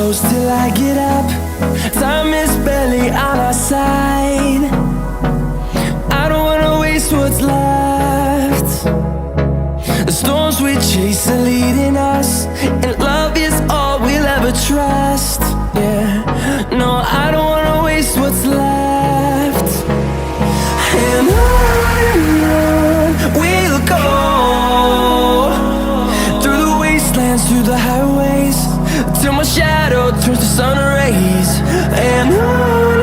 close till I get up. Time is barely on our side. I don't wanna waste what's left. The storms we chase are leading us, and love is all we'll ever trust. Yeah, no, I don't wanna waste what's left. And on we'll go, through the wastelands, through the highways, till my shadow turns to sun rays. And on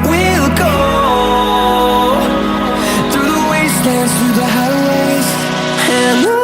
we'll go, through the wastelands, through the highways, and on.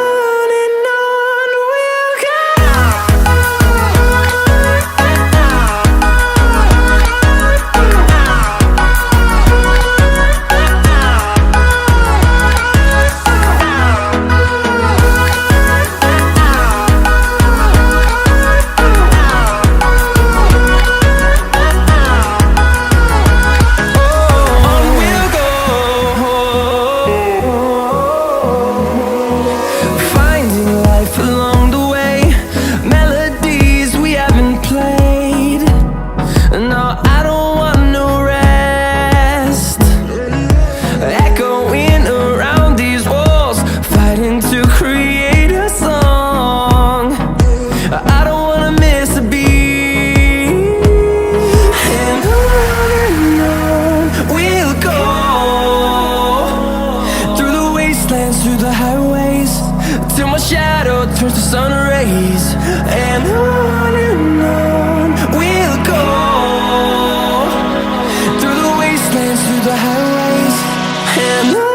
Through the highways, till my shadow turns to sun rays. And on we'll go, through the wastelands, through the highways, and on.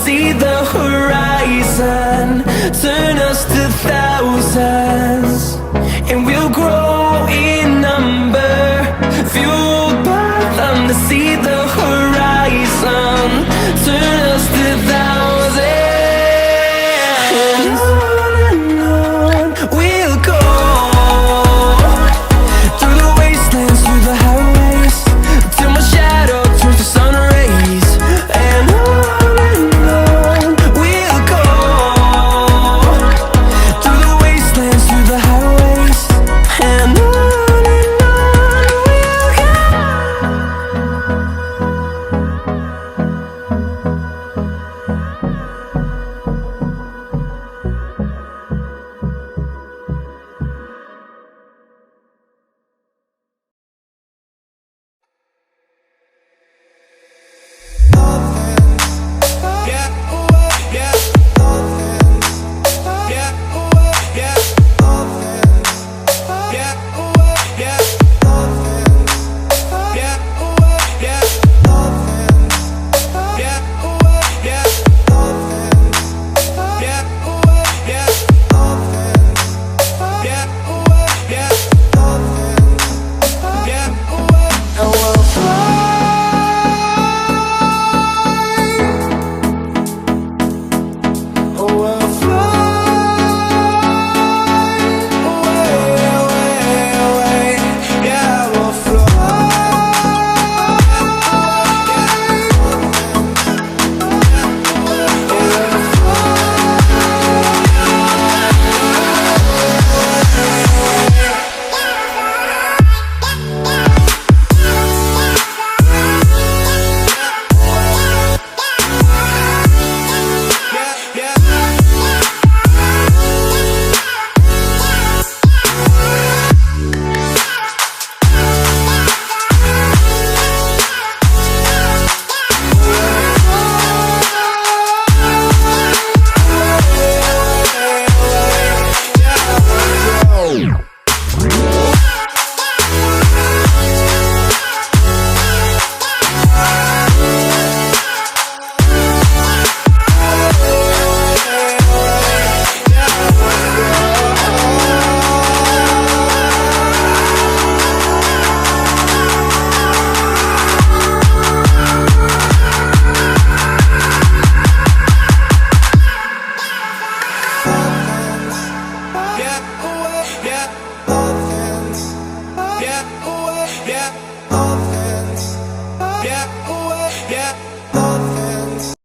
See the horizon turn us to thousands, and we'll grow in number, fueled by them to see